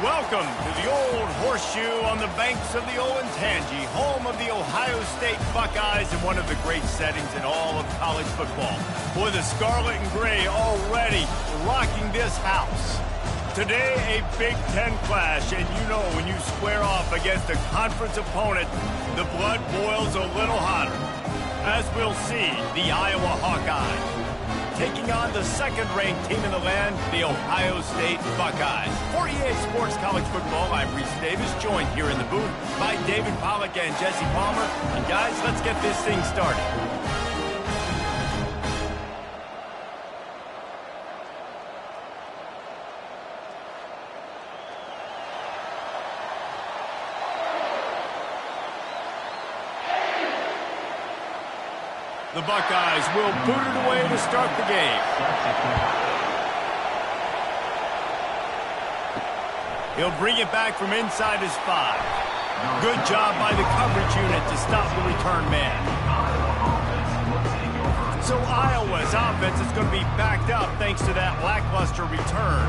Welcome to the Old Horseshoe on the banks of the Olentangy, home of the Ohio State Buckeyes in one of the great settings in all of college football. Boy, the scarlet and gray already rocking this house. Today, a Big Ten clash, and you know when you square off against a conference opponent, the blood boils a little hotter. As we'll see, the Iowa Hawkeyes taking on the second-ranked team in the land, the Ohio State Buckeyes. For EA Sports College Football, I'm Reese Davis, joined here in the booth by David Pollack and Jesse Palmer. And guys, let's get this thing started. The Buckeyes will boot it away to start the game. He'll bring it back from inside his 5. Good job by the coverage unit to stop the return man. So Iowa's offense is going to be backed up thanks to that lackluster return.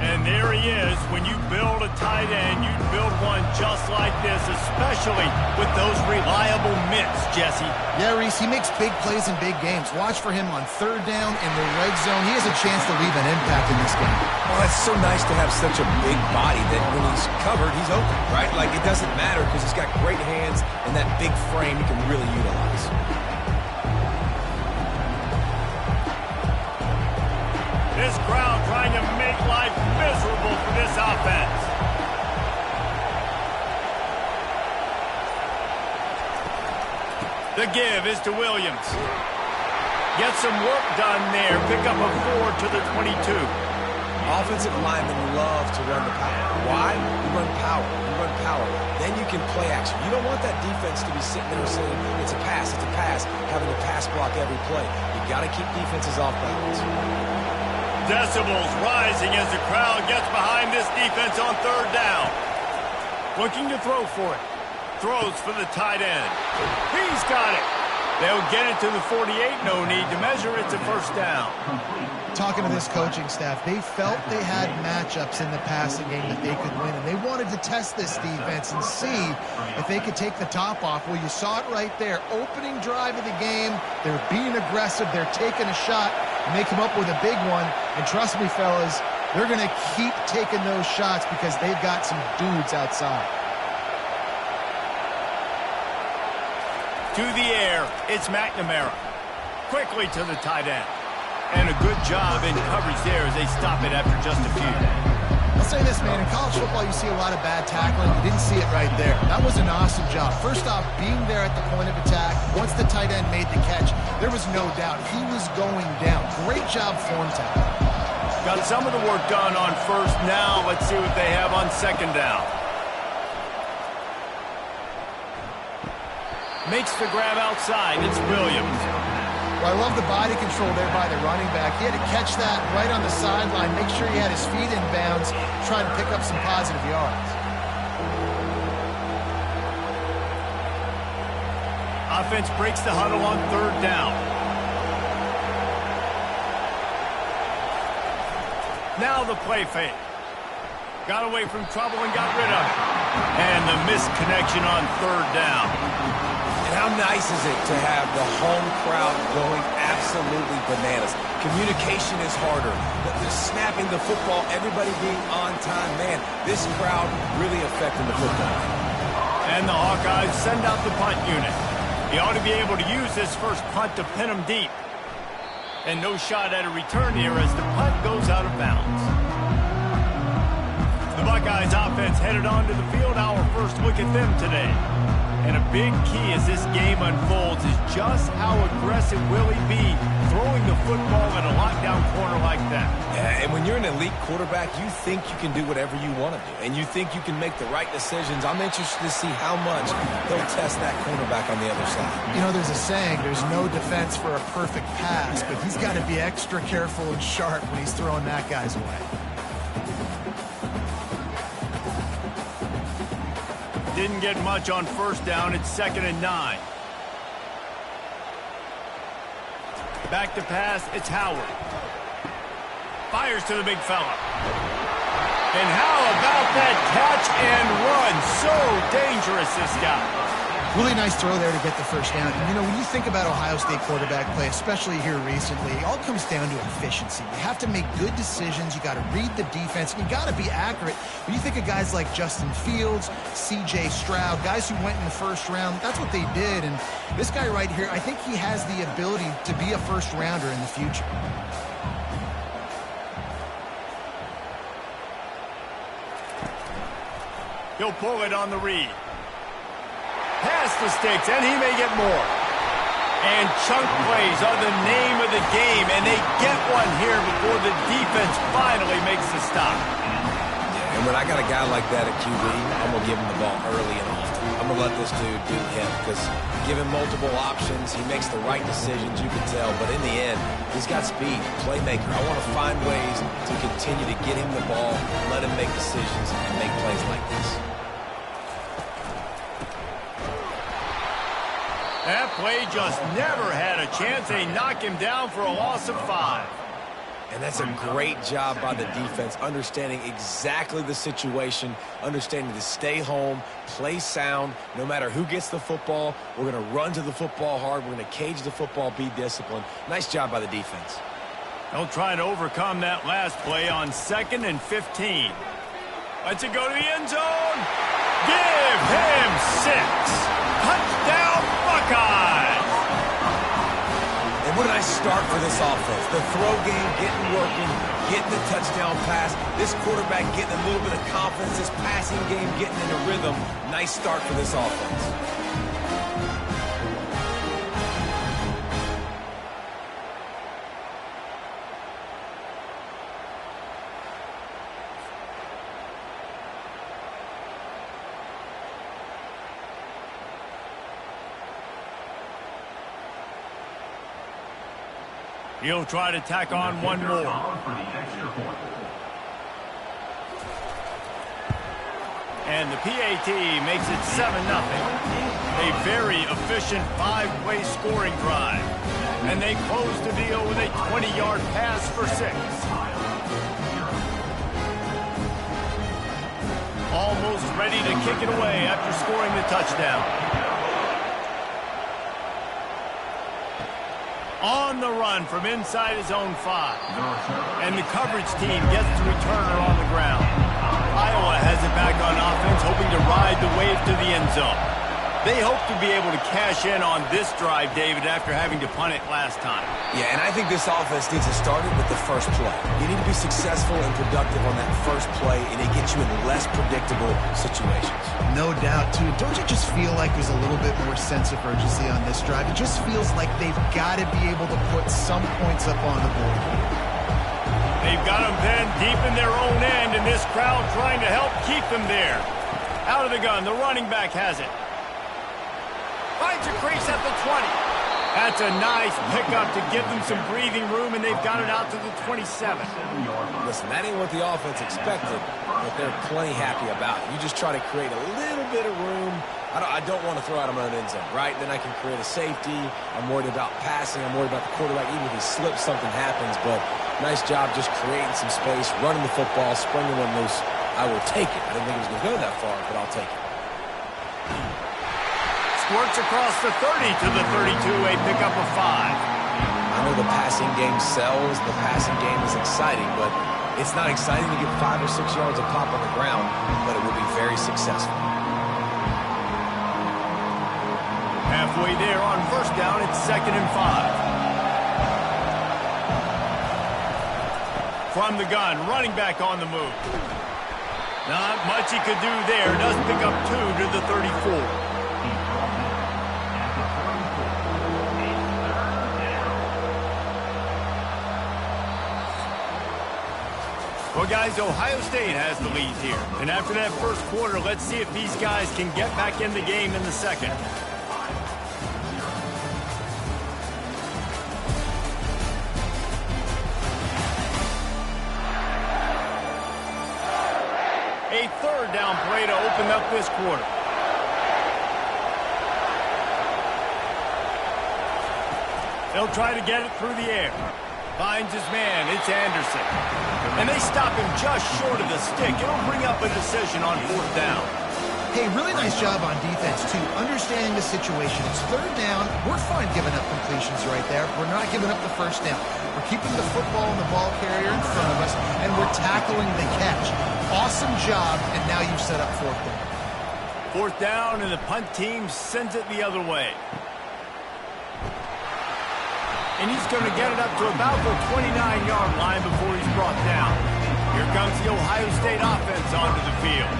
And there he is. When you build a tight end, you build one just like this, especially with those reliable mitts, Jesse. Yeah, Reese, he makes big plays in big games. Watch for him on third down in the red zone. He has a chance to leave an impact in this game. Well, it's so nice to have such a big body that when he's covered, he's open, right? Like, it doesn't matter because he's got great hands and that big frame he can really utilize. This crowd trying to make life miserable for this offense. The give is to Williams. Get some work done there. Pick up a 4 to the 22. Offensive linemen love to run the power. Why? You run power. You run power. Then you can play action. You don't want that defense to be sitting there saying, it's a pass, having to pass block every play. You got to keep defenses off balance. Decibels rising as the crowd gets behind this defense on third down. Looking to throw for it. Throws for the tight end. He's got it. They'll get it to the 48. No need to measure. It's a first down. Talking to this coaching staff, they felt they had matchups in the passing game that they could win, and they wanted to test this defense and see if they could take the top off. Well, you saw it right there. Opening drive of the game, they're being aggressive, they're taking a shot, and they come up with a big one. And trust me, fellas, they're going to keep taking those shots because they've got some dudes outside. To the air, it's McNamara. Quickly to the tight end. And a good job in coverage there as they stop it after just a few. I'll say this, man. In college football, you see a lot of bad tackling. You didn't see it right there. That was an awesome job. First off, being there at the point of attack. Once the tight end made the catch, there was no doubt he was going down. Great job form tackle. Got some of the work done on first. Now let's see what they have on second down. Makes the grab outside. It's Williams. Well, I love the body control there by the running back. He had to catch that right on the sideline, make sure he had his feet in bounds, trying to pick up some positive yards. Offense breaks the huddle on third down. Now the play fake. Got away from trouble and got rid of it. And the missed connection on third down. And how nice is it to have the home crowd going absolutely bananas? Communication is harder. The snapping the football, everybody being on time. Man, this crowd really affecting the football. And the Hawkeyes send out the punt unit. He ought to be able to use this first punt to pin him deep. And no shot at a return here as the punt goes out of bounds. The Buckeyes offense headed onto the field. Our first look at them today. And a big key as this game unfolds is just how aggressive will he be throwing the football at a lockdown corner like that. Yeah, and when you're an elite quarterback, you think you can do whatever you want to do. And you think you can make the right decisions. I'm interested to see how much they'll test that cornerback on the other side. You know, there's a saying, there's no defense for a perfect pass, but he's got to be extra careful and sharp when he's throwing that guy's way. Didn't get much on first down. It's 2nd and 9. Back to pass. It's Howard. Fires to the big fella. And how about that catch and run? So dangerous, this guy. Really nice throw there to get the first down. And, you know, when you think about Ohio State quarterback play, especially here recently, it all comes down to efficiency. You have to make good decisions. You got to read the defense, and you got to be accurate. When you think of guys like Justin Fields, C.J. Stroud, guys who went in the first round, that's what they did. And this guy right here, I think he has the ability to be a first-rounder in the future. He'll pull it on the read. Past the sticks, and he may get more. And chunk plays are the name of the game, and they get one here before the defense finally makes the stop. Yeah, and when I got a guy like that at QB, I'm going to give him the ball early and often. I'm going to let this dude do him because give him multiple options. He makes the right decisions, you can tell. But in the end, he's got speed, playmaker. I want to find ways to continue to get him the ball, let him make decisions, and make plays like this. That play just never had a chance. They knock him down for a loss of 5. And that's a great job by the defense, understanding exactly the situation, understanding to stay home, play sound. No matter who gets the football, we're going to run to the football hard. We're going to cage the football, be disciplined. Nice job by the defense. They'll try to overcome that last play on 2nd and 15. Let's it go to the end zone. Give him 6. Touchdown, Buckeyes! And what a nice start for this offense. The throw game getting working, getting the touchdown pass. This quarterback getting a little bit of confidence. This passing game getting in a rhythm. Nice start for this offense. He'll try to tack on one more. And the PAT makes it 7-0. A very efficient 5-play scoring drive. And they close the deal with a 20-yard pass for 6. Almost ready to kick it away after scoring the touchdown. On the run from inside his own 5. And the coverage team gets the returner on the ground. Iowa has it back on offense, hoping to ride the wave to the end zone. They hope to be able to cash in on this drive, David, after having to punt it last time. Yeah, and I think this offense needs to start it with the first play. You need to be successful and productive on that first play, and it gets you in less predictable situations. No doubt, too. Don't you just feel like there's a little bit more sense of urgency on this drive? It just feels like they've got to be able to put some points up on the board. They've got them pinned deep in their own end, and this crowd trying to help keep them there. Out of the gun, the running back has it. Finds a crease at the 20. That's a nice pickup to give them some breathing room, and they've got it out to the 27. Listen, that ain't what the offense expected, but they're plenty happy about it. You just try to create a little bit of room. I don't want to throw out of my own end zone, right? Then I can create a safety. I'm worried about passing. I'm worried about the quarterback. Even if he slips, something happens. But nice job just creating some space, running the football, springing one loose. I will take it. I didn't think it was going to go that far, but I'll take it. Squirts across the 30 to the 32, a pickup of 5. I know the passing game sells, the passing game is exciting, but it's not exciting to get 5 or 6 yards of pop on the ground, but it will be very successful. Halfway there on first down, it's 2nd and 5. From the gun, running back on the move. Not much he could do there. Does pick up 2 to the 34. Well, guys, Ohio State has the lead here. And after that first quarter, let's see if these guys can get back in the game in the second. A third down play to open up this quarter. They'll try to get it through the air. Finds his man. It's Anderson. And they stop him just short of the stick. It'll bring up a decision on 4th down. Hey, really nice job on defense, too. Understanding the situation. It's 3rd down. We're fine giving up completions right there. We're not giving up the 1st down. We're keeping the football and the ball carrier in front of us, and we're tackling the catch. Awesome job, and now you've set up 4th down. 4th down, and the punt team sends it the other way. And he's going to get it up to about the 29-yard line before he's brought down. Here comes the Ohio State offense onto the field.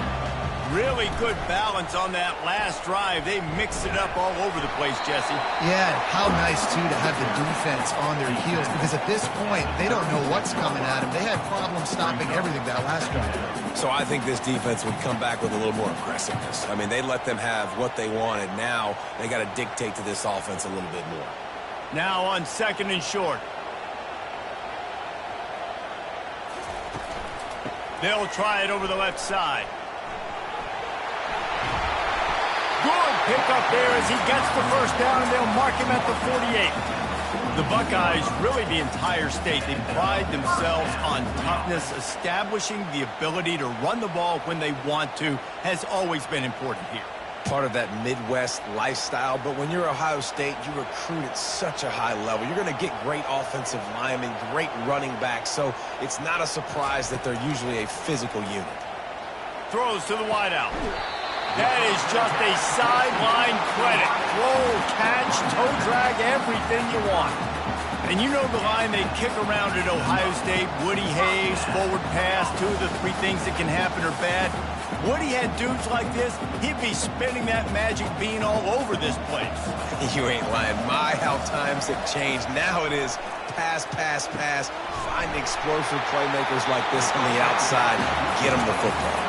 Really good balance on that last drive. They mixed it up all over the place, Jesse. Yeah, how nice, too, to have the defense on their heels, because at this point, they don't know what's coming at them. They had problems stopping everything that last drive. So I think this defense would come back with a little more aggressiveness. I mean, they let them have what they wanted. Now they got to dictate to this offense a little bit more. Now on 2nd and short. They'll try it over the left side. Good pickup there as he gets the 1st down, and they'll mark him at the 48. The Buckeyes, really the entire state, they pride themselves on toughness. Establishing the ability to run the ball when they want to has always been important here. Part of that Midwest lifestyle, but when you're Ohio State, you recruit at such a high level. You're going to get great offensive linemen, great running backs, so it's not a surprise that they're usually a physical unit. Throws to the wideout. That is just a sideline credit. Throw, catch, toe drag, everything you want. And you know the line they kick around at Ohio State, Woody Hayes, forward pass, 2 of the 3 things that can happen are bad. Woody had dudes like this, he'd be spinning that magic bean all over this place. You ain't lying. My, how times have changed. Now it is pass, pass, pass. Find explosive playmakers like this on the outside. Get them the football.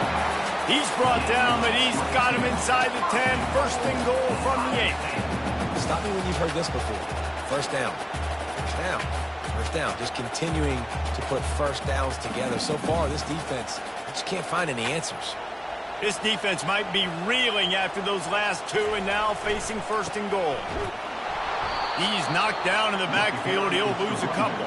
He's brought down, but he's got him inside the 10. 1st and goal from the 8. Stop me when you've heard this before. 1st down. 1st down. 1st down. Just continuing to put 1st downs together. So far, this defense just can't find any answers. This defense might be reeling after those last 2 and now facing 1st and goal. He's knocked down in the backfield. He'll lose a couple.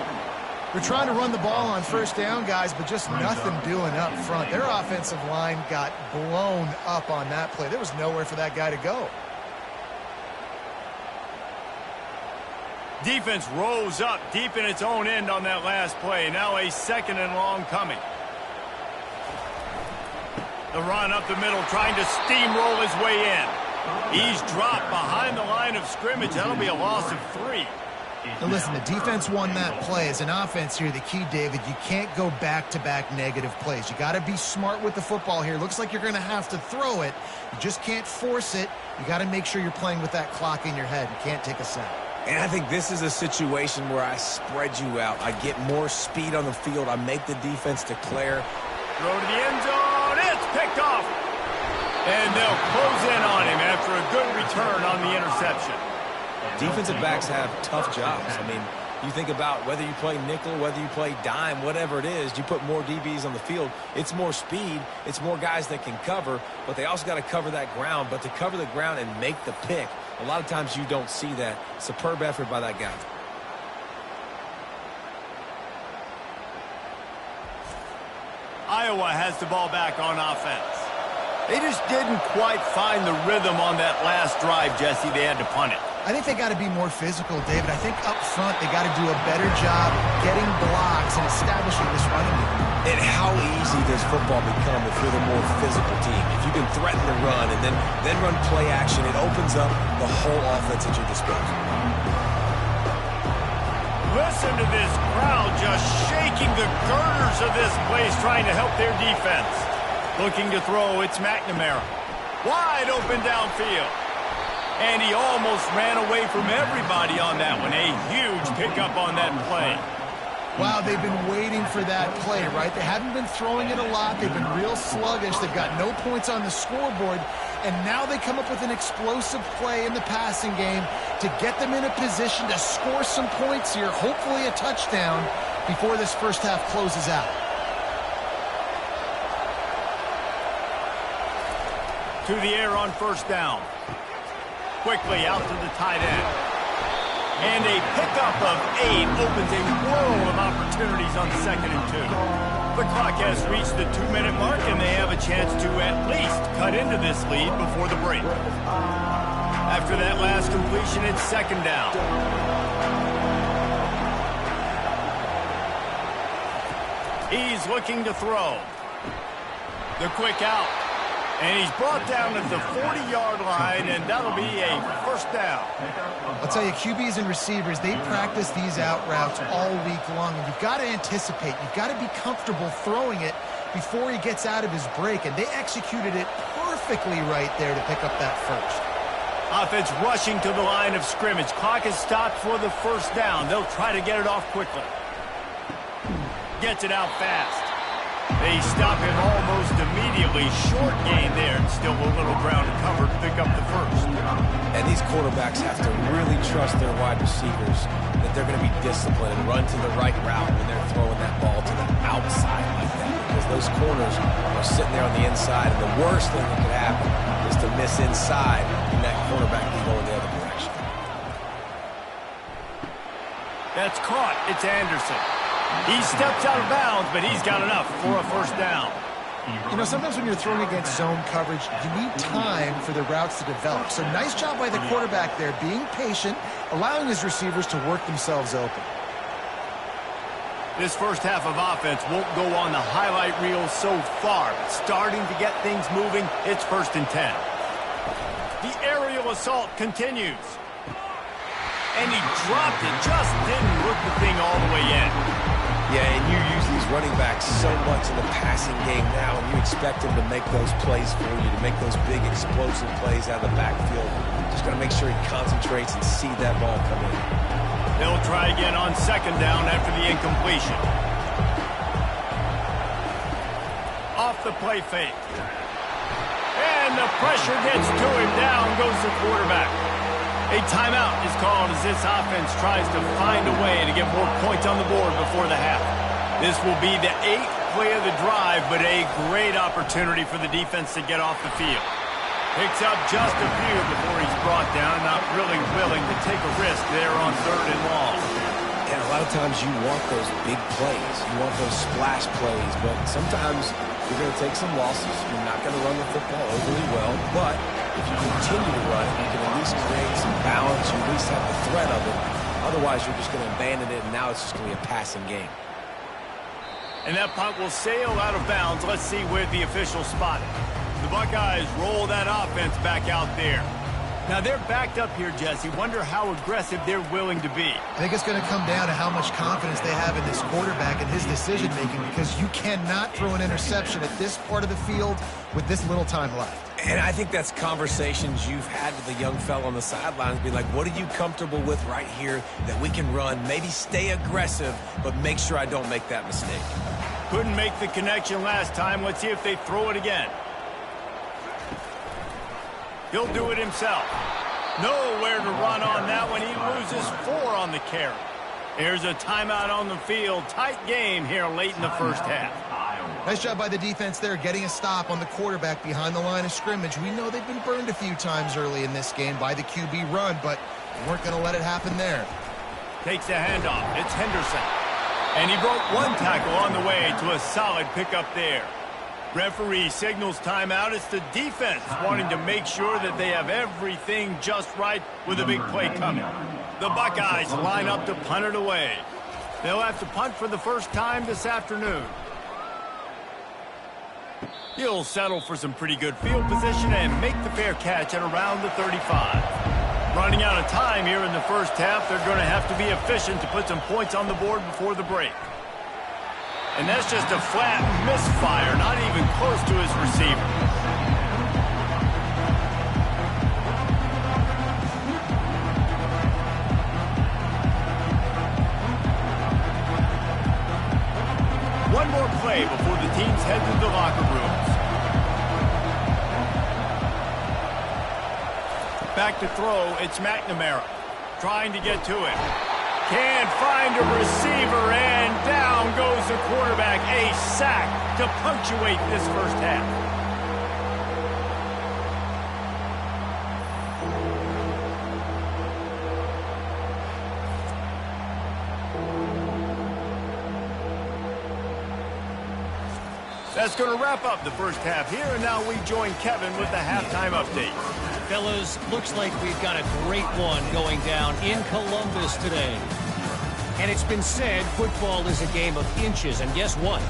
They're trying to run the ball on 1st down, guys, but just nothing doing up front. Their offensive line got blown up on that play. There was nowhere for that guy to go. Defense rose up deep in its own end on that last play. Now a 2nd and long coming. The run up the middle, trying to steamroll his way in. He's dropped behind the line of scrimmage. That'll be a loss of 3. Now listen, the defense won that play. As an offense here, the key, David, you can't go back-to-back negative plays. You got to be smart with the football here. Looks like you're going to have to throw it. You just can't force it. You got to make sure you're playing with that clock in your head. You can't take a sack. And I think this is a situation where I spread you out. I get more speed on the field. I make the defense declare. Throw to the end zone. It's picked off. And they'll close in on him after a good return on the interception. Defensive backs have tough jobs. I mean, you think about whether you play nickel, whether you play dime, whatever it is, you put more DBs on the field. It's more speed. It's more guys that can cover, but they also got to cover that ground. But to cover the ground and make the pick, a lot of times you don't see that. Superb effort by that guy. Iowa has the ball back on offense. They just didn't quite find the rhythm on that last drive, Jesse. They had to punt it. I think they got to be more physical, David. I think up front they got to do a better job getting blocks and establishing this running game. And how easy does football become if you're the more physical team? If you can threaten the run and then run play action, it opens up the whole offense at your disposal. Listen to this crowd just shaking the girders of this place, trying to help their defense. Looking to throw, it's McNamara. Wide open downfield. And he almost ran away from everybody on that one. A huge pickup on that play. Wow, they've been waiting for that play, right? They haven't been throwing it a lot. They've been real sluggish. They've got no points on the scoreboard. And now they come up with an explosive play in the passing game to get them in a position to score some points here, hopefully a touchdown, before this first half closes out. To the air on first down. Quickly out to the tight end. And a pickup of 8 opens a world of opportunities on 2nd and 2. The clock has reached the 2-minute mark, and they have a chance to at least cut into this lead before the break. After that last completion, it's 2nd down. He's looking to throw. The quick out. And he's brought down at the 40-yard line, and that'll be a 1st down. I'll tell you, QBs and receivers, they practice these out routes all week long, and you've got to anticipate. You've got to be comfortable throwing it before he gets out of his break, and they executed it perfectly right there to pick up that first. Offense rushing to the line of scrimmage. Clock is stopped for the 1st down. They'll try to get it off quickly. Gets it out fast. They stop him almost immediately. Short gain there, and still a little ground to cover to pick up the first. And these quarterbacks have to really trust their wide receivers that they're going to be disciplined and run to the right route when they're throwing that ball to the outside like that. Because those corners are sitting there on the inside, and the worst thing that could happen is to miss inside, and that quarterback can go in the other direction. That's caught. It's Anderson. He steps out of bounds, but he's got enough for a 1st down. You know, sometimes when you're throwing against zone coverage, you need time for the routes to develop. So nice job by the quarterback there, being patient, allowing his receivers to work themselves open. This first half of offense won't go on the highlight reel so far, but starting to get things moving, it's 1st and 10. The aerial assault continues. And he dropped it, just didn't hook the thing all the way in. Yeah, and you use these running backs so much in the passing game now, and you expect them to make those plays for you, to make those big explosive plays out of the backfield. Just got to make sure he concentrates and see that ball come in. They'll try again on 2nd down after the incompletion. Off the play fake. And the pressure gets to him. Down goes the quarterback. A timeout is called as this offense tries to find a way to get more points on the board before the half. This will be the 8th play of the drive, but a great opportunity for the defense to get off the field. Picks up just a few before he's brought down, not really willing to take a risk there on 3rd and long. And a lot of times you want those big plays. You want those splash plays, but sometimes you're going to take some losses. You're not going to run the football overly well, but if you continue to run it, you can at least create some balance. You at least have the threat of it. Otherwise, you're just going to abandon it, and now it's just going to be a passing game. And that punt will sail out of bounds. Let's see where the official spot it. The Buckeyes roll that offense back out there. Now, they're backed up here, Jesse. Wonder how aggressive they're willing to be. I think it's going to come down to how much confidence they have in this quarterback and his decision-making, because you cannot throw an interception at this part of the field with this little time left. And I think that's conversations you've had with the young fella on the sidelines, being like, what are you comfortable with right here that we can run? Maybe stay aggressive, but make sure I don't make that mistake. Couldn't make the connection last time. Let's see if they throw it again. He'll do it himself. Nowhere to run on that one. He loses 4 on the carry. Here's a timeout on the field. Tight game here late in the first half. Nice job by the defense there, getting a stop on the quarterback behind the line of scrimmage. We know they've been burned a few times early in this game by the QB run, but they weren't going to let it happen there. Takes the handoff. It's Henderson. And he broke 1 tackle on the way to a solid pickup there. Referee signals timeout. It's the defense wanting to make sure that they have everything just right with a big play coming. The Buckeyes line up to punt it away. They'll have to punt for the first time this afternoon. He'll settle for some pretty good field position and make the fair catch at around the 35. Running out of time here in the first half, they're going to have to be efficient to put some points on the board before the break. And that's just a flat misfire, not even close to his receiver. One more play before the teams head to the locker rooms. Back to throw, it's McNamara trying to get to it. Can't find a receiver, and down goes the quarterback. A sack to punctuate this first half. That's going to wrap up the first half here, and now we join Kevin with the halftime update. Fellas, looks like we've got a great one going down in Columbus today. And it's been said football is a game of inches, and guess what?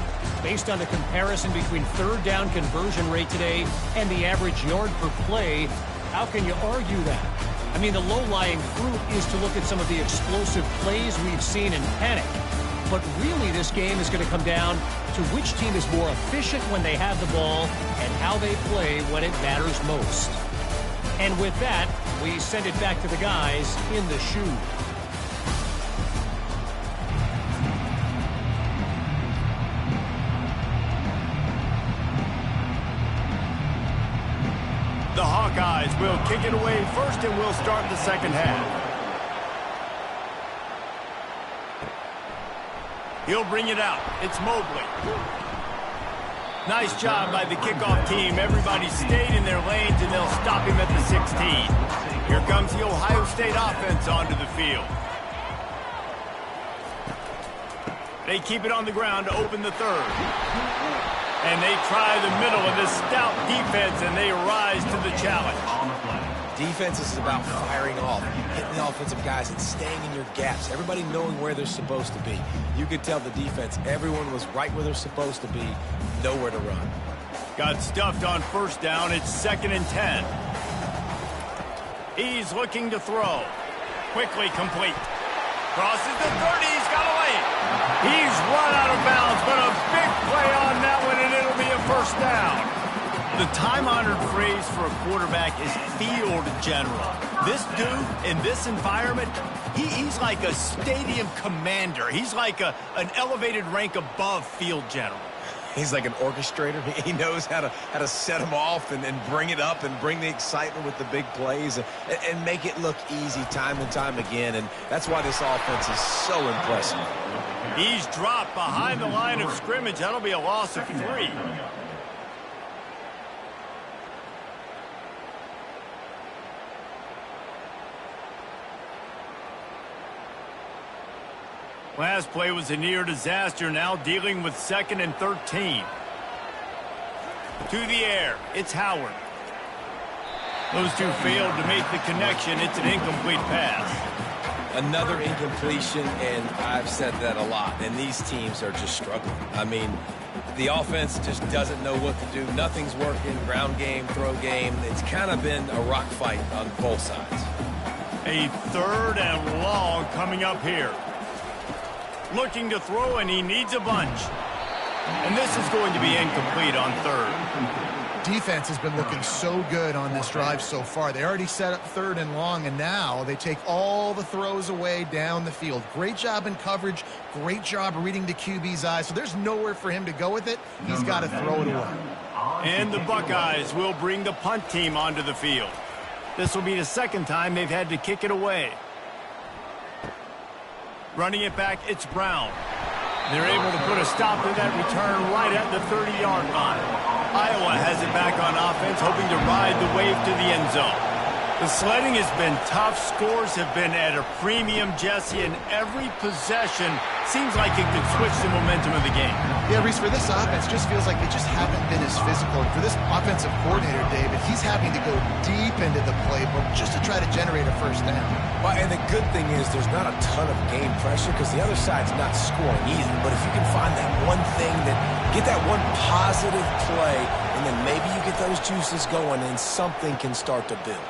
Based on the comparison between third down conversion rate today and the average yard per play, how can you argue that? I mean, the low-lying fruit is to look at some of the explosive plays we've seen in panic. But really, this game is going to come down to which team is more efficient when they have the ball and how they play when it matters most. And with that, we send it back to the guys in the shoe. The Hawkeyes will kick it away first, and we'll start the second half. He'll bring it out. It's Mobley. Nice job by the kickoff team. Everybody stayed in their lanes, and they'll stop him at the 16. Here comes the Ohio State offense onto the field. They keep it on the ground to open the third. And they try the middle of this stout defense, and they rise to the challenge. Defense is about firing off, hitting the offensive guys, and staying in your gaps. Everybody knowing where they're supposed to be. You could tell the defense, everyone was right where they're supposed to be, nowhere to run. Got stuffed on first down. It's 2nd and 10. He's looking to throw. Quickly complete. Crosses the 30. He's got a lane. He's run out of bounds, but a big play on that one, and it'll be a first down. The time-honored phrase for a quarterback is field general. This dude, in this environment, he's like a stadium commander. He's like an elevated rank above field general. He's like an orchestrator. He knows how to set them off and bring it up and bring the excitement with the big plays and make it look easy time and time again. And that's why this offense is so impressive. He's dropped behind the line of scrimmage. That'll be a loss of 3. Last play was a near disaster, now dealing with 2nd and 13. To the air, it's Howard. Those two failed to make the connection. It's an incomplete pass. Another incompletion, and I've said that a lot, and these teams are just struggling. I mean, the offense just doesn't know what to do. Nothing's working, ground game, throw game. It's kind of been a rock fight on both sides. A 3rd and long coming up here. Looking to throw, and he needs a bunch. And this is going to be incomplete on 3rd. Defense has been looking so good on this drive so far. They already set up 3rd and long, and now they take all the throws away down the field. Great job in coverage. Great job reading the QB's eyes. So there's nowhere for him to go with it. He's got to throw it away. And the Buckeyes will bring the punt team onto the field. This will be the 2nd time they've had to kick it away. Running it back, it's Brown. They're able to put a stop to that return right at the 30-yard line. Iowa has it back on offense, hoping to ride the wave to the end zone. The sledding has been tough. Scores have been at a premium, Jesse, and every possession seems like it could switch the momentum of the game. Yeah, Reese, for this offense, just feels like they just haven't been as physical. And for this offensive coordinator, David, he's having to go deep into the playbook just to try to generate a first down. Well, and the good thing is there's not a ton of game pressure because the other side's not scoring either. But if you can find that one thing, get that one positive play, and then maybe you get those juices going and something can start to build.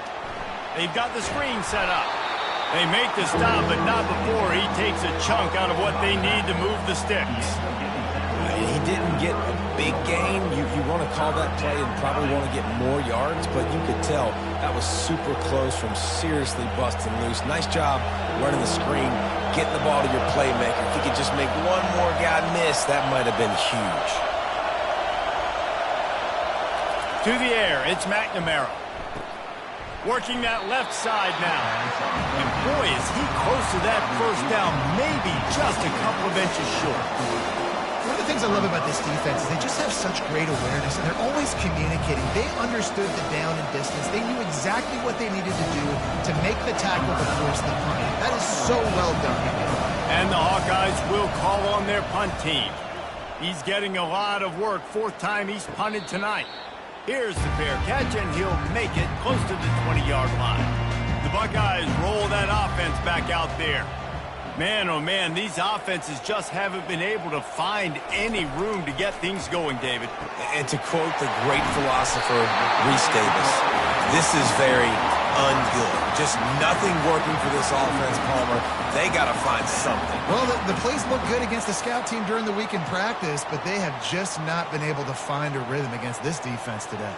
They've got the screen set up. They make the stop, but not before he takes a chunk out of what they need to move the sticks. He didn't get a big gain. You want to call that play and probably want to get more yards, but you could tell that was super close from seriously busting loose. Nice job running the screen, getting the ball to your playmaker. If he could just make one more guy miss, that might have been huge. To the air, it's McNamara. Working that left side now. And boy, is he close to that first down, maybe just a couple of inches short. One of the things I love about this defense is they just have such great awareness, and they're always communicating. They understood the down and distance. They knew exactly what they needed to do to make the tackle to force the punt. That is so well done. And the Hawkeyes will call on their punt team. He's getting a lot of work. Fourth time he's punted tonight. Here's the fair catch, and he'll make it close to the 20-yard line. The Buckeyes roll that offense back out there. Man, oh man, these offenses just haven't been able to find any room to get things going, David. And to quote the great philosopher Reese Davis, this is very ungood. Just nothing working for this offense, Palmer. They got to find something. Well, the plays look good against the scout team during the week in practice, but they have just not been able to find a rhythm against this defense today.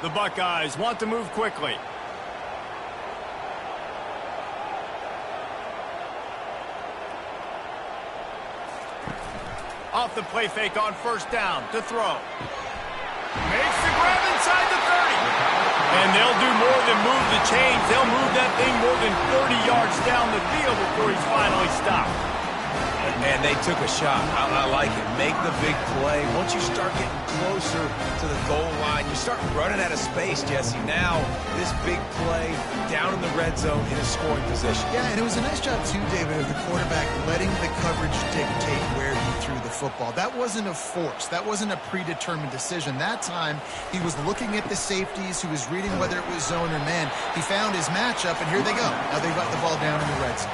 The Buckeyes want to move quickly. Off the play fake on first down to throw. Makes the grab inside the 30. And they'll do more than move the chains. They'll move that thing more than 30 yards down the field before he's finally stopped. Man, they took a shot. I like it. Make the big play. Once you start getting closer to the goal line, you start running out of space, Jesse. Now, this big play down in the red zone in a scoring position. Yeah, and it was a nice job, too, David, of the quarterback letting the coverage dictate where he threw the football. That wasn't a force. That wasn't a predetermined decision. That time, he was looking at the safeties. He was reading whether it was zone or man. He found his matchup, and here they go. Now they've got the ball down in the red zone.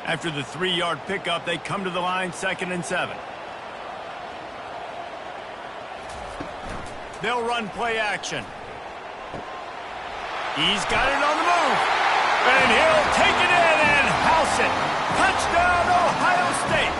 After the 3-yard pickup, they come to the line, 2nd and 7. They'll run play action. He's got it on the move. And he'll take it in and house it. Touchdown, Ohio State.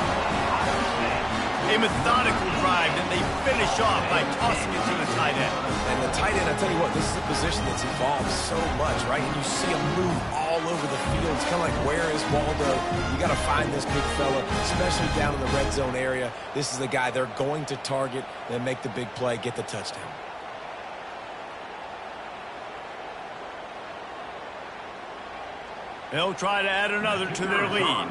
A methodical drive that they finish off by tossing it to the tight end. And the tight end, I tell you what, this is a position that's evolved so much, right? And you see him move all over the field. It's kind of like, where is Waldo? You got to find this big fella, especially down in the red zone area. This is the guy they're going to target, then make the big play, get the touchdown. They'll try to add another to their lead.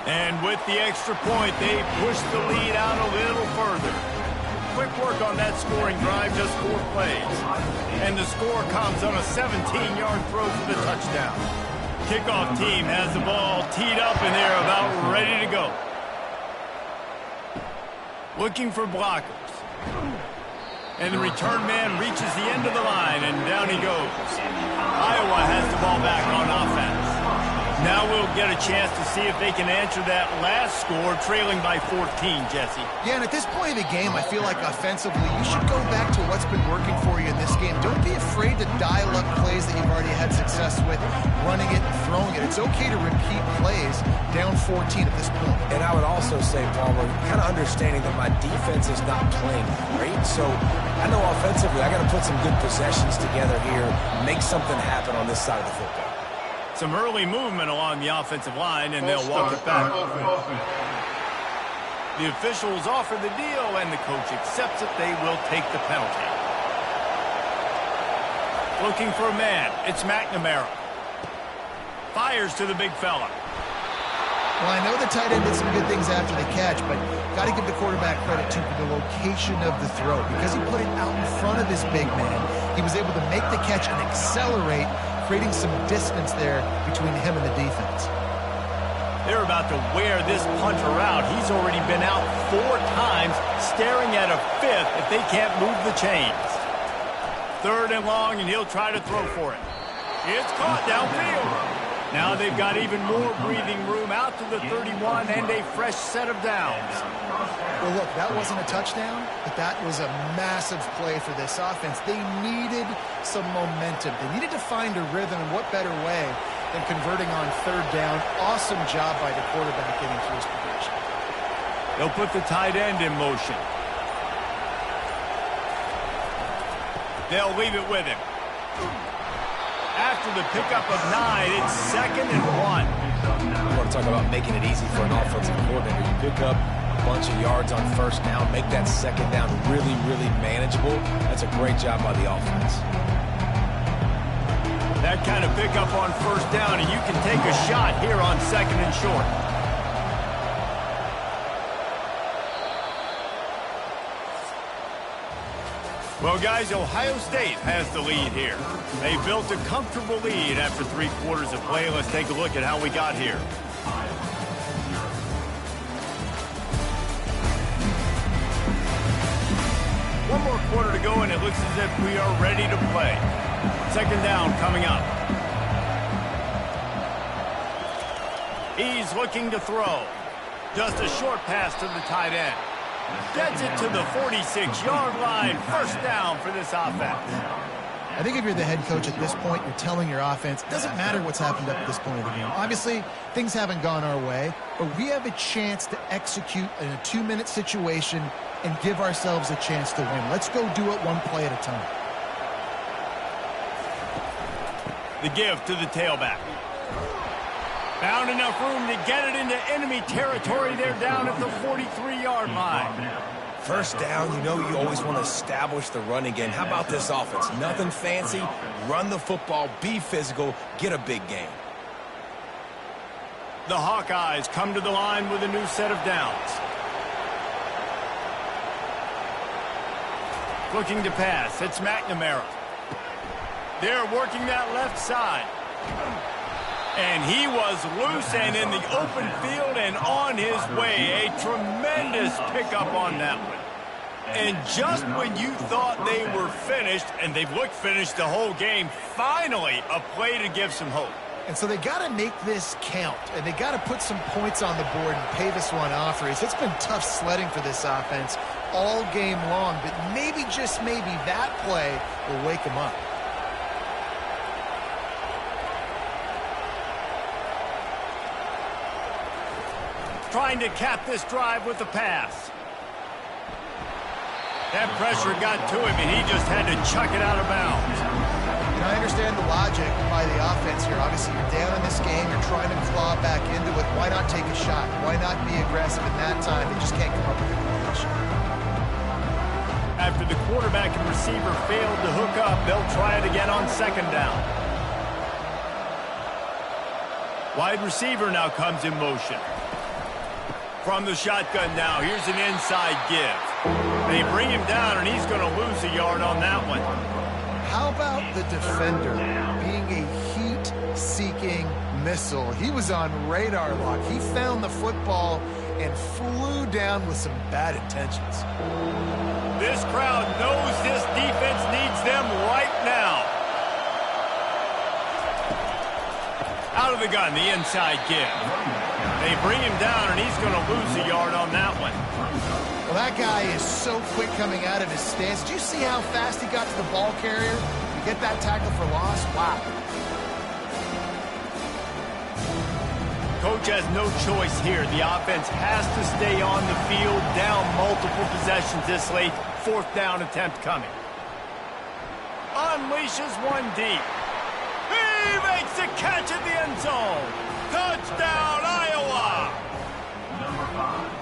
And with the extra point, they push the lead out a little further. Quick work on that scoring drive, just 4 plays. And the score comes on a 17-yard throw for the touchdown. Kickoff team has the ball teed up, and they're about ready to go. Looking for blockers. And the return man reaches the end of the line, and down he goes. Iowa has the ball back on offense. Now we'll get a chance to see if they can answer that last score, trailing by 14, Jesse. Yeah, and at this point of the game, I feel like offensively, you should go back to what's been working for you in this game. Don't be afraid to dial up plays that you've already had success with, running it and throwing it. It's okay to repeat plays down 14 at this point. And I would also say, Palmer, kind of understanding that my defense is not playing great, so I know offensively I got to put some good possessions together here, make something happen on this side of the football. Some early movement along the offensive line, and they'll walk it back. The officials offer the deal, and the coach accepts it. They will take the penalty. Looking for a man. It's McNamara. Fires to the big fella. Well, I know the tight end did some good things after the catch, but got to give the quarterback credit, too, for the location of the throw. Because he put it out in front of his big man, he was able to make the catch and accelerate, creating some distance there between him and the defense. They're about to wear this punter out. He's already been out 4 times, staring at a 5th if they can't move the chains. 3rd and long, and he'll try to throw for it. It's caught downfield. Now they've got even more breathing room out to the 31 and a fresh set of downs. Well, look, that wasn't a touchdown, but that was a massive play for this offense. They needed some momentum. They needed to find a rhythm, and what better way than converting on 3rd down. Awesome job by the quarterback getting through his progression. They'll put the tight end in motion. They'll leave it with him. After the pickup of 9, it's 2nd and 1. You want to talk about making it easy for an offensive coordinator. You pick up a bunch of yards on 1st down, make that 2nd down really, really manageable. That's a great job by the offense. That kind of pickup on 1st down, and you can take a shot here on 2nd and short. Well, guys, Ohio State has the lead here. They built a comfortable lead after 3 quarters of play. Let's take a look at how we got here. One more quarter to go, and it looks as if we are ready to play. Second down coming up. He's looking to throw. Just a short pass to the tight end. Gets it to the 46-yard line. First down for this offense. I think if you're the head coach at this point, you're telling your offense, it doesn't matter what's happened up at this point of the game. Obviously, things haven't gone our way, but we have a chance to execute in a 2-minute situation and give ourselves a chance to win. Let's go do it one play at a time. The give to the tailback. Found enough room to get it into enemy territory. They're down at the 43-yard line. First down, you know you always want to establish the running game. How about this offense? Nothing fancy. Run the football, be physical, get a big gain. The Hawkeyes come to the line with a new set of downs. Looking to pass. It's McNamara. They're working that left side. And he was loose and in the open field and on his way. A tremendous pickup on that one. And just when you thought they were finished, and they've looked finished the whole game, finally a play to give some hope. And so they got to make this count, and they got to put some points on the board and pay this one off. It's been tough sledding for this offense all game long, but maybe, just maybe, that play will wake them up. Trying to cap this drive with a pass. That pressure got to him, and he just had to chuck it out of bounds. And I understand the logic by the offense here. Obviously, you're down in this game. You're trying to claw back into it. Why not take a shot? Why not be aggressive in that time? They just can't come up with a completion. After the quarterback and receiver failed to hook up, they'll try it again on second down. Wide receiver now comes in motion. From the shotgun now, here's an inside give. They bring him down, and he's going to lose a yard on that one. How about the defender being a heat-seeking missile? He was on radar lock. He found the football and flew down with some bad intentions. This crowd knows this defense needs them right now. Out of the gun, the inside give. They bring him down, and he's going to lose a yard on that one. Well, that guy is so quick coming out of his stance. Did you see how fast he got to the ball carrier? You get that tackle for loss? Wow. Coach has no choice here. The offense has to stay on the field, down multiple possessions this late. Fourth down attempt coming. Unleashes one deep. He makes the catch at the end zone. Touchdown, Iowa!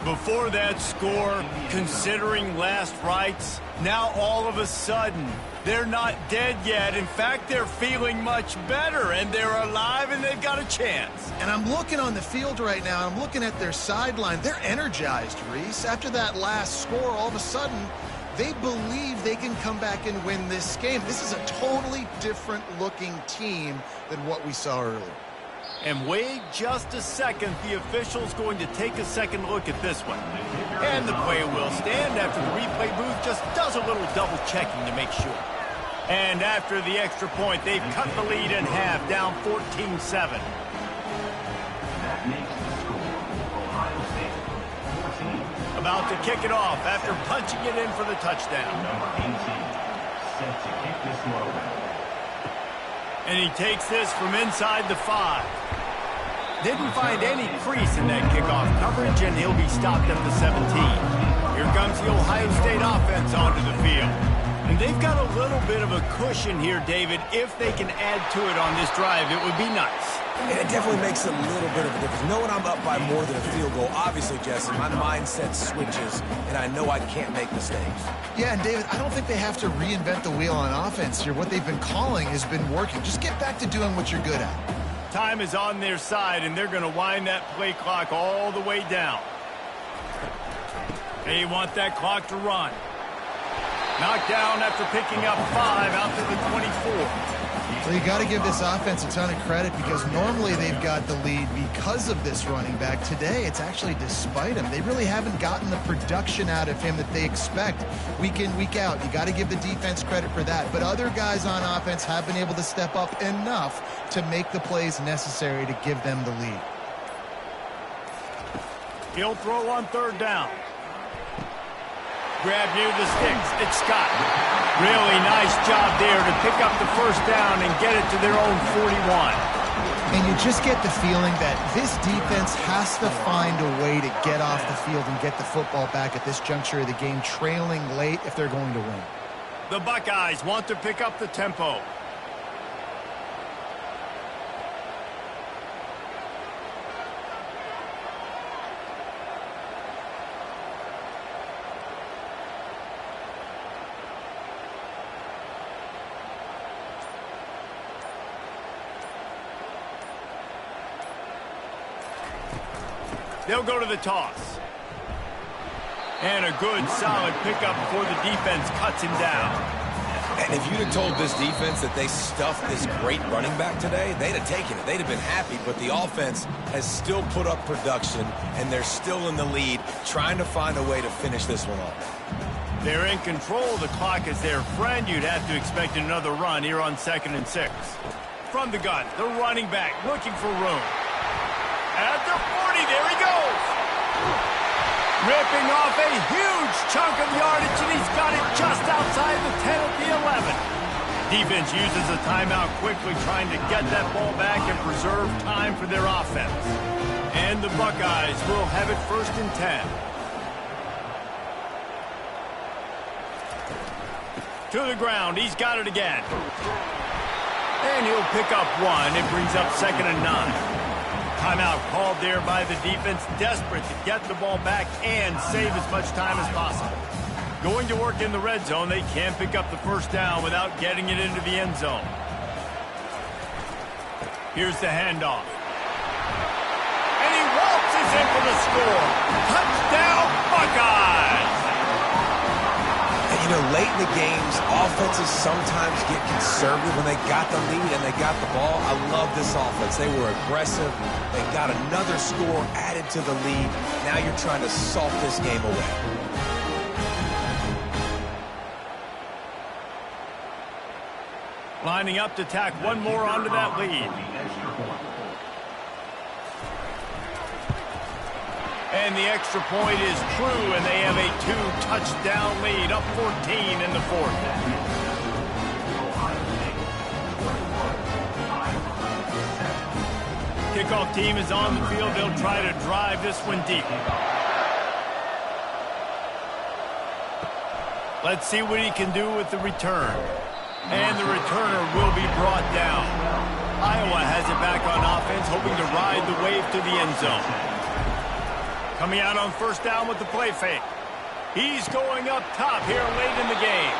Before that score, considering last rites, now all of a sudden, they're not dead yet. In fact, they're feeling much better, and they're alive, and they've got a chance. And I'm looking on the field right now. I'm looking at their sideline. They're energized, Reese. After that last score, all of a sudden, they believe they can come back and win this game. This is a totally different-looking team than what we saw earlier. And wait just a second, the official's going to take a second look at this one. And the play will stand after the replay booth just does a little double checking to make sure. And after the extra point, they've cut the lead in half, down 14-7. About to kick it off after punching it in for the touchdown. And he takes this from inside the 5. Didn't find any crease in that kickoff coverage, and he'll be stopped at the 17. Here comes the Ohio State offense onto the field. And they've got a little bit of a cushion here, David. If they can add to it on this drive, it would be nice. And it definitely makes a little bit of a difference. Knowing I'm up by more than a field goal, obviously, Jesse, my mindset switches, and I know I can't make mistakes. Yeah, and David, I don't think they have to reinvent the wheel on offense here. What they've been calling has been working. Just get back to doing what you're good at. Time is on their side, and they're going to wind that play clock all the way down. They want that clock to run. Knocked down after picking up 5 out to the 24. Well, you got to give this offense a ton of credit because normally they've got the lead because of this running back. Today, it's actually despite him. They really haven't gotten the production out of him that they expect week in, week out. You got to give the defense credit for that. But other guys on offense have been able to step up enough to make the plays necessary to give them the lead. He'll throw on 3rd down. Grab near the sticks. It's Scott. Really nice job there to pick up the 1st down and get it to their own 41. And you just get the feeling that this defense has to find a way to get off the field and get the football back at this juncture of the game, trailing late if they're going to win. The Buckeyes want to pick up the tempo. They'll go to the toss. And a good, solid pickup before the defense cuts him down. And if you'd have told this defense that they stuffed this great running back today, they'd have taken it. They'd have been happy, but the offense has still put up production, and they're still in the lead, trying to find a way to finish this one off. They're in control. The clock is their friend. You'd have to expect another run here on 2nd and 6. From the gun, the running back looking for room. At the 40, there he goes. Ripping off a huge chunk of yardage, and he's got it just outside the 10 at the 11. Defense uses a timeout quickly, trying to get that ball back and preserve time for their offense. And the Buckeyes will have it 1st and 10. To the ground, he's got it again. And he'll pick up 1. It brings up 2nd and 9. Timeout called there by the defense, desperate to get the ball back and save as much time as possible. Going to work in the red zone, they can't pick up the 1st down without getting it into the end zone. Here's the handoff. And he waltzes in for the score. Touchdown, Buckeyes! You know, late in the games, offenses sometimes get conservative when they got the lead and they got the ball. I love this offense. They were aggressive. They got another score added to the lead. Now you're trying to salt this game away. Lining up to tack one more onto that lead. And the extra point is true, and they have a 2-touchdown lead, up 14 in the 4th. Kickoff team is on the field. They'll try to drive this one deep. Let's see what he can do with the return. And the returner will be brought down. Iowa has it back on offense, hoping to ride the wave to the end zone. Coming out on 1st down with the play fake. He's going up top here late in the game.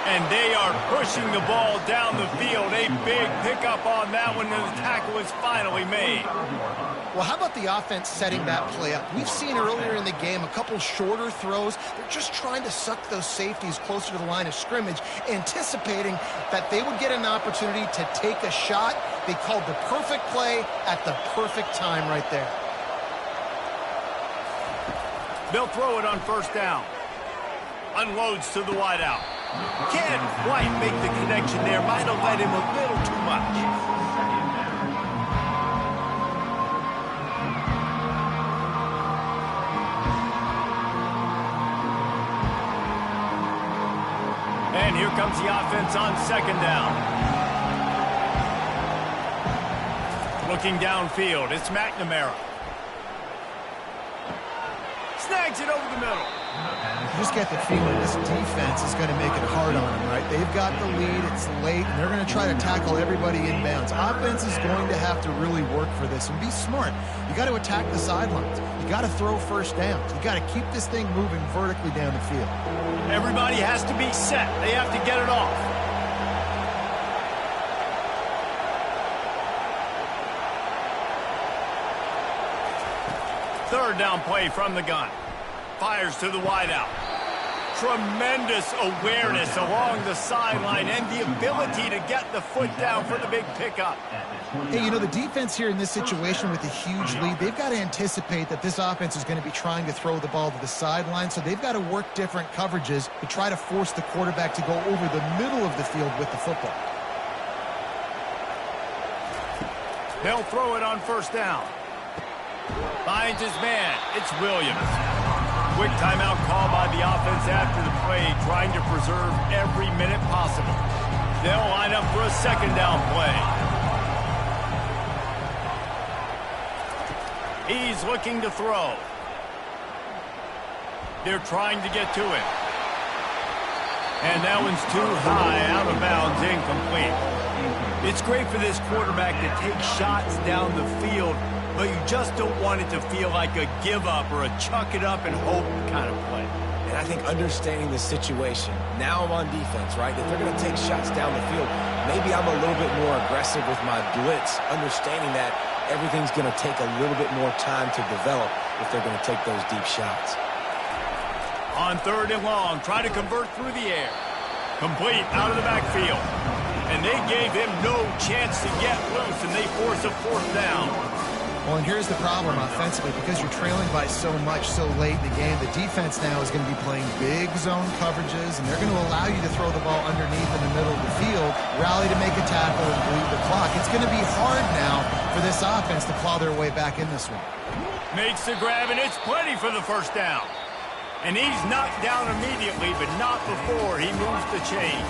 And they are pushing the ball down the field. A big pickup on that one, and the tackle is finally made. Well, how about the offense setting that play up? We've seen earlier in the game a couple shorter throws. They're just trying to suck those safeties closer to the line of scrimmage, anticipating that they would get an opportunity to take a shot. They called the perfect play at the perfect time right there. They'll throw it on 1st down. Unloads to the wideout. Can't quite make the connection there. Might have led him a little too much. And here comes the offense on 2nd down. Looking downfield, it's McNamara. Snags it over the middle. You just get the feeling this defense is going to make it hard on them, right? They've got the lead, it's late, and they're going to try to tackle everybody inbounds. Offense is going to have to really work for this and be smart. You got to attack the sidelines. You got to throw 1st downs. You got to keep this thing moving vertically down the field. Everybody has to be set. They have to get it off. Third down play from the gun. Fires to the wideout. Tremendous awareness along the sideline and the ability to get the foot down for the big pickup. Hey, you know, the defense here in this situation with a huge lead, they've got to anticipate that this offense is going to be trying to throw the ball to the sideline, so they've got to work different coverages to try to force the quarterback to go over the middle of the field with the football. They'll throw it on first down. Finds his man. It's Williams. Quick timeout call by the offense after the play, trying to preserve every minute possible. They'll line up for a second down play. He's looking to throw. They're trying to get to him. And that one's too high, out of bounds, incomplete. It's great for this quarterback to take shots down the field, but you just don't want it to feel like a give-up or a chuck-it-up and hope kind of play. And I think understanding the situation, now I'm on defense, right? If they're going to take shots down the field, maybe I'm a little bit more aggressive with my blitz, understanding that everything's going to take a little bit more time to develop if they're going to take those deep shots. On third and long, try to convert through the air. Complete out of the backfield. And they gave him no chance to get loose, and they force a fourth down. Well, and here's the problem offensively. Because you're trailing by so much so late in the game, the defense now is going to be playing big zone coverages, and they're going to allow you to throw the ball underneath in the middle of the field, rally to make a tackle, and bleed the clock. It's going to be hard now for this offense to claw their way back in this one. Makes the grab, and it's plenty for the first down. And he's knocked down immediately, but not before he moves the chains.